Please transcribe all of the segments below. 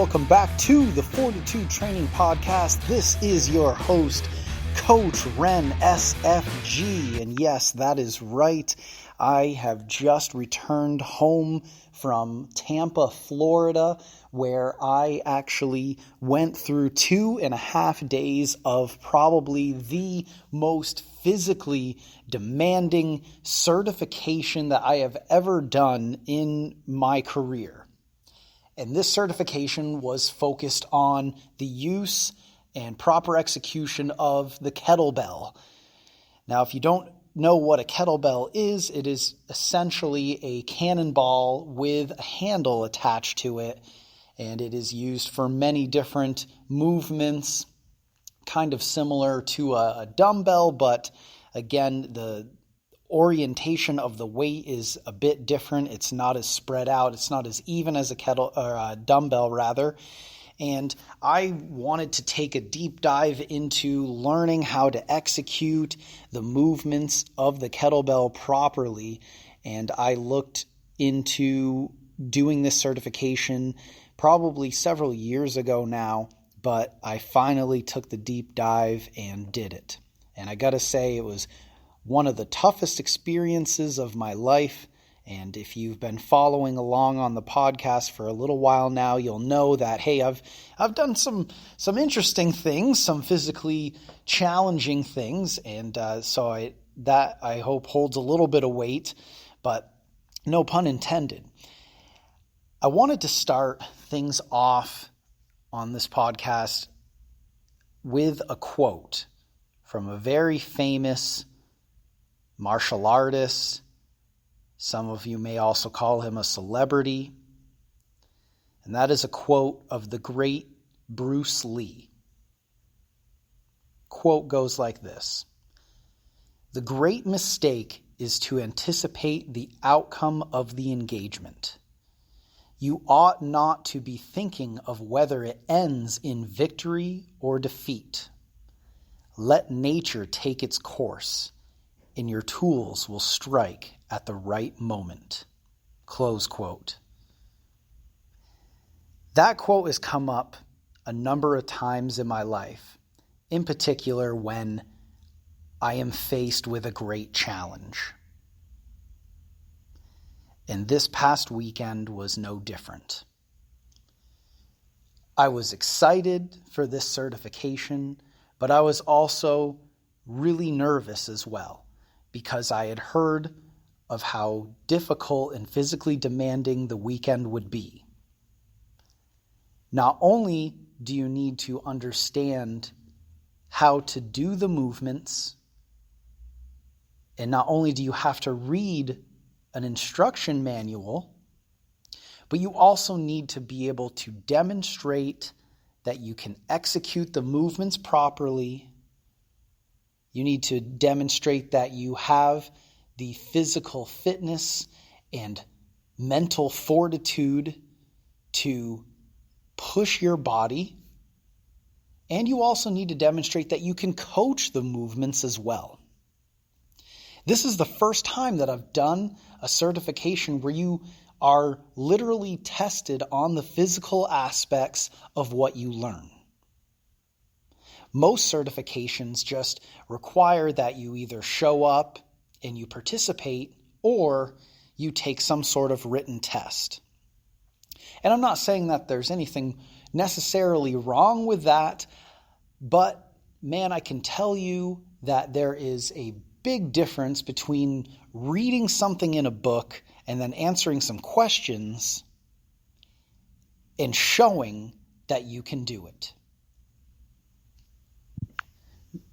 welcome back to the Fortitude Training Podcast. This is your host, Coach Ren SFG, and yes, that is right. I have just returned home from Tampa, Florida, where I actually went through 2.5 days of probably the most physically demanding certification that I have ever done in my career. And this certification was focused on the use and proper execution of the kettlebell. Now, if you don't know what a kettlebell is, it is essentially a cannonball with a handle attached to it, and it is used for many different movements, kind of similar to a dumbbell, but again, the orientation of the weight is a bit different. It's not as spread out. It's not as even as a dumbbell rather. And I wanted to take a deep dive into learning how to execute the movements of the kettlebell properly. And I looked into doing this certification probably several years ago now, but I finally took the deep dive and did it. And I gotta say, it was one of the toughest experiences of my life. And if you've been following along on the podcast for a little while now, you'll know that, hey, I've done some interesting things, some physically challenging things. And so I hope holds a little bit of weight, but no pun intended. I wanted to start things off on this podcast with a quote from a very famous martial artist. Some of you may also call him a celebrity. And that is a quote of the great Bruce Lee. Quote goes like this: "The great mistake is to anticipate the outcome of the engagement. You ought not to be thinking of whether it ends in victory or defeat. Let nature take its course, and your tools will strike at the right moment." Close quote. That quote has come up a number of times in my life, in particular when I am faced with a great challenge. And this past weekend was no different. I was excited for this certification, but I was also really nervous as well, because I had heard of how difficult and physically demanding the weekend would be. Not only do you need to understand how to do the movements, and not only do you have to read an instruction manual, but you also need to be able to demonstrate that you can execute the movements properly. You need to demonstrate that you have the physical fitness and mental fortitude to push your body. And you also need to demonstrate that you can coach the movements as well. This is the first time that I've done a certification where you are literally tested on the physical aspects of what you learn. Most certifications just require that you either show up and you participate, or you take some sort of written test. And I'm not saying that there's anything necessarily wrong with that, but man, I can tell you that there is a big difference between reading something in a book and then answering some questions and showing that you can do it.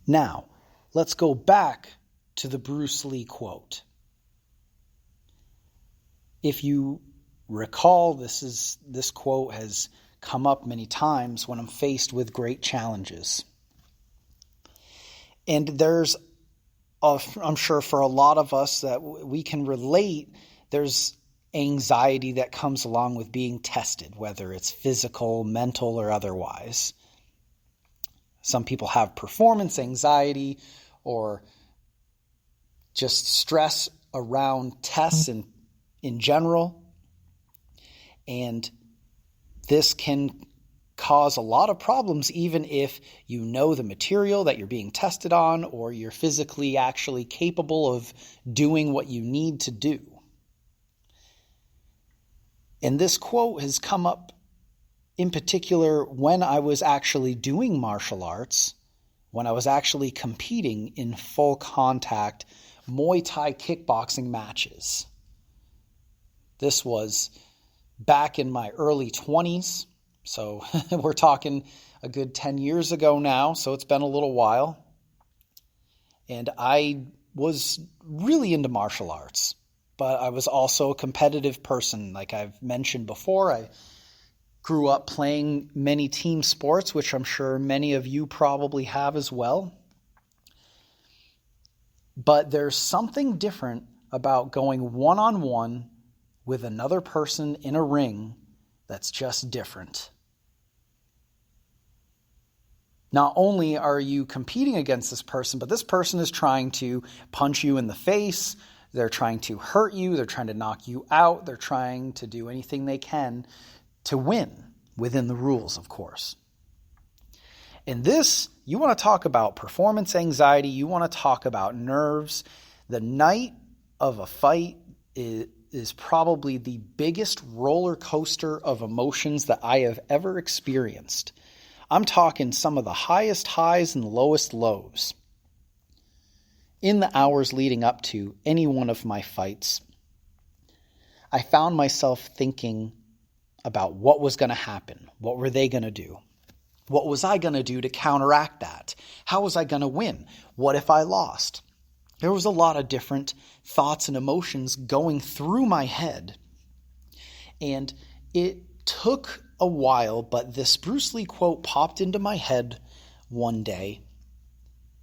Now, let's go back to the Bruce Lee quote. If you recall, this quote has come up many times when I'm faced with great challenges. And there's, I'm sure for a lot of us that we can relate, there's anxiety that comes along with being tested, whether it's physical, mental, or otherwise. Some people have performance anxiety or just stress around tests in general. And this can cause a lot of problems even if you know the material that you're being tested on or you're physically actually capable of doing what you need to do. And this quote has come up in particular when I was actually doing martial arts, when I was actually competing in full contact Muay Thai kickboxing matches. This was back in my early 20s, so we're talking a good 10 years ago now, so it's been a little while. And I was really into martial arts, but I was also a competitive person. Like I've mentioned before, I grew up playing many team sports, which I'm sure many of you probably have as well. But there's something different about going one-on-one with another person in a ring that's just different. Not only are you competing against this person, but this person is trying to punch you in the face. They're trying to hurt you. They're trying to knock you out. They're trying to do anything they can to win within the rules, of course. And this, you want to talk about performance anxiety. You want to talk about nerves. The night of a fight is probably the biggest roller coaster of emotions that I have ever experienced. I'm talking some of the highest highs and lowest lows. In the hours leading up to any one of my fights, I found myself thinking about what was going to happen. What were they going to do? What was I going to do to counteract that? How was I going to win? What if I lost? There was a lot of different thoughts and emotions going through my head. And it took a while, but this Bruce Lee quote popped into my head one day.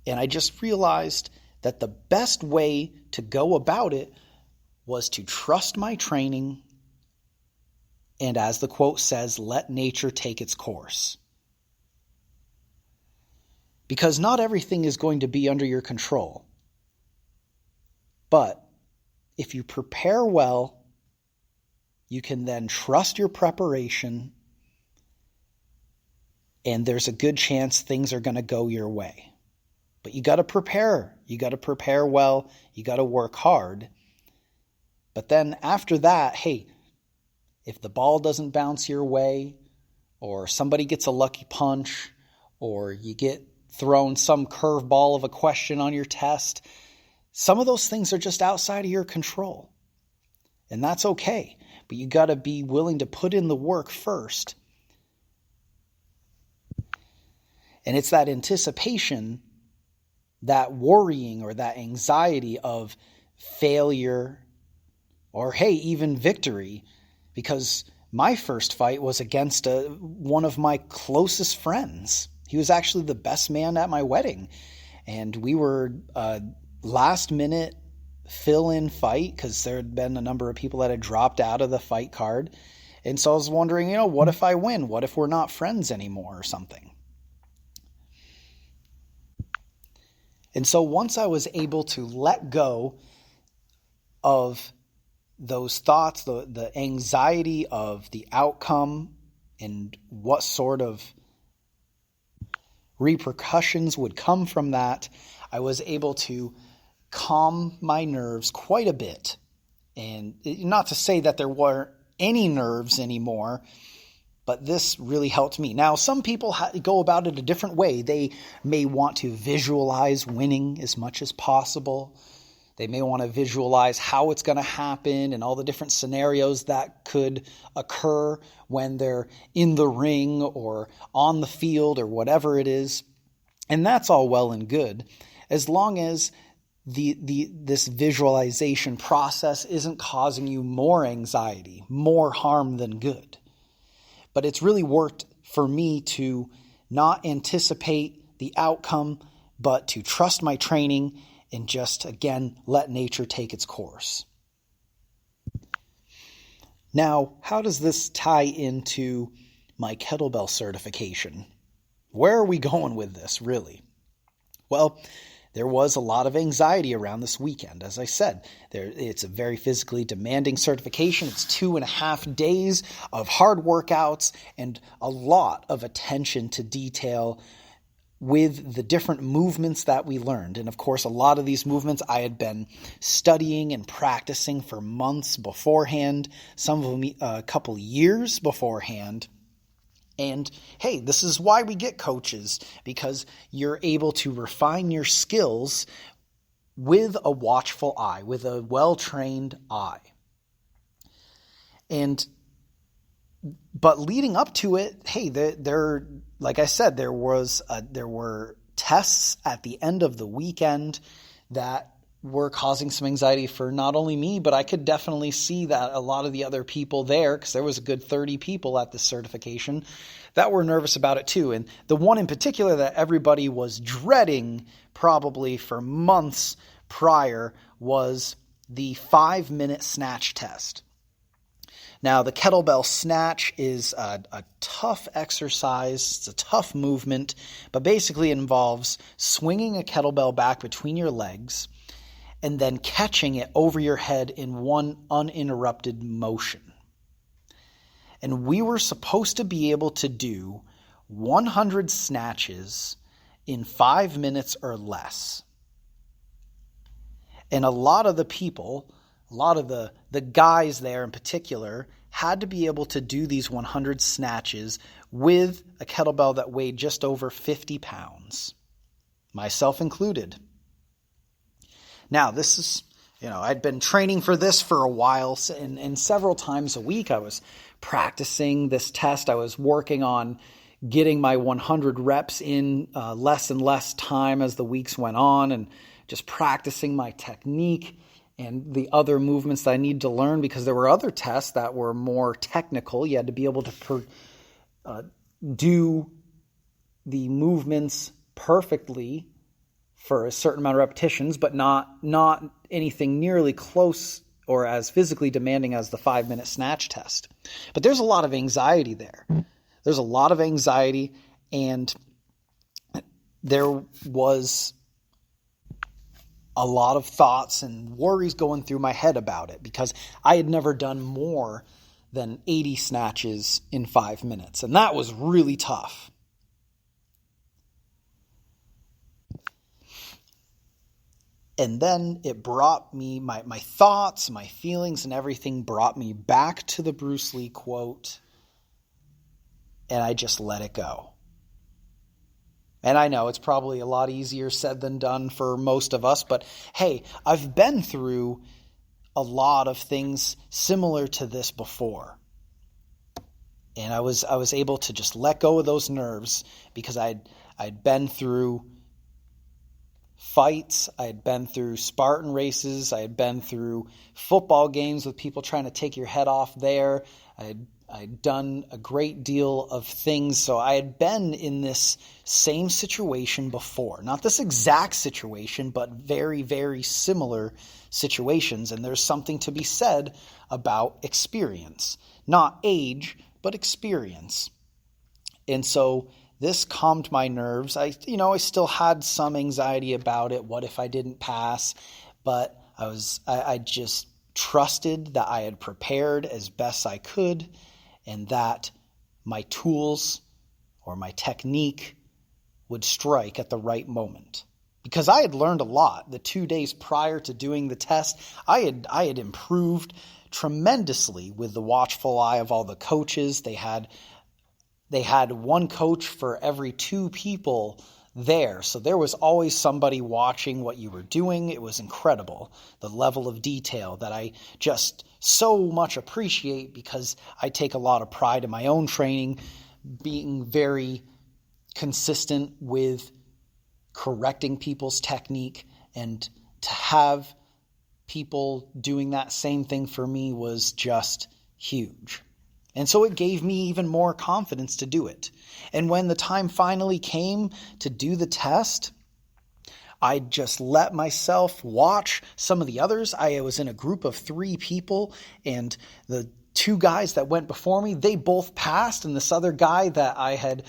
And I just realized that the best way to go about it was to trust my training. And as the quote says, let nature take its course. Because not everything is going to be under your control. But if you prepare well, you can then trust your preparation, and there's a good chance things are going to go your way. But you got to prepare. You got to prepare well. You got to work hard. But then after that, hey, if the ball doesn't bounce your way, or somebody gets a lucky punch, or you get thrown some curveball of a question on your test, some of those things are just outside of your control. And that's okay. But you got to be willing to put in the work first. And it's that anticipation, that worrying or that anxiety of failure or, hey, even victory. Because my first fight was against one of my closest friends. He was actually the best man at my wedding. And we were last minute fill-in fight because there had been a number of people that had dropped out of the fight card. And so I was wondering, what if I win? What if we're not friends anymore or something? And so once I was able to let go of those thoughts, the anxiety of the outcome and what sort of repercussions would come from that, I was able to calm my nerves quite a bit. And not to say that there weren't any nerves anymore, but this really helped me. Now, some people go about it a different way. They may want to visualize winning as much as possible. They may want to visualize how it's going to happen and all the different scenarios that could occur when they're in the ring or on the field or whatever it is. And that's all well and good, as long as this visualization process isn't causing you more anxiety, more harm than good. But it's really worked for me to not anticipate the outcome, but to trust my training and just, again, let nature take its course. Now, how does this tie into my kettlebell certification? Where are we going with this, really? Well, there was a lot of anxiety around this weekend. As I said, it's a very physically demanding certification. It's 2.5 days of hard workouts and a lot of attention to detail with the different movements that we learned. And of course, a lot of these movements I had been studying and practicing for months beforehand, some of them a couple years beforehand. And hey, this is why we get coaches, because you're able to refine your skills with a watchful eye, with a well-trained eye. But leading up to it, hey, there, like I said, there were tests at the end of the weekend that were causing some anxiety for not only me, but I could definitely see that a lot of the other people there, because there was a good 30 people at the certification, that were nervous about it too. And the one in particular that everybody was dreading probably for months prior was the 5-minute snatch test. Now, the kettlebell snatch is a tough exercise. It's a tough movement, but basically it involves swinging a kettlebell back between your legs and then catching it over your head in one uninterrupted motion. And we were supposed to be able to do 100 snatches in 5 minutes or less. And a lot of the people, a lot of the guys there in particular, had to be able to do these 100 snatches with a kettlebell that weighed just over 50 pounds, myself included. Now, this is, I'd been training for this for a while, and several times a week I was practicing this test. I was working on getting my 100 reps in less and less time as the weeks went on, and just practicing my technique and the other movements that I need to learn, because there were other tests that were more technical. You had to be able to do the movements perfectly for a certain amount of repetitions, but not anything nearly close or as physically demanding as the 5-minute snatch test. But there's a lot of anxiety there. There's a lot of anxiety, and there was a lot of thoughts and worries going through my head about it, because I had never done more than 80 snatches in 5 minutes, and that was really tough. And then it brought me, my thoughts, my feelings, and everything brought me back to the Bruce Lee quote, and I just let it go. And I know it's probably a lot easier said than done for most of us, but hey, I've been through a lot of things similar to this before. And I was able to just let go of those nerves, because I'd been through fights, I had been through Spartan races, I had been through football games with people trying to take your head off there. I'd done a great deal of things, so I had been in this same situation before. Not this exact situation, but very, very similar situations. And there's something to be said about experience. Not age, but experience. And so this calmed my nerves. I still had some anxiety about it. What if I didn't pass? But I just trusted that I had prepared as best I could, and that my tools or my technique would strike at the right moment. Because I had learned a lot. The 2 days prior to doing the test, I had improved tremendously with the watchful eye of all the coaches. They had one coach for every 2 people there. So there was always somebody watching what you were doing. It was incredible, the level of detail that I just so much appreciate, because I take a lot of pride in my own training, being very consistent with correcting people's technique, and to have people doing that same thing for me was just huge. And so it gave me even more confidence to do it. And when the time finally came to do the test, I just let myself watch some of the others. I was in a group of 3 people, and the 2 guys that went before me, they both passed, and this other guy that I had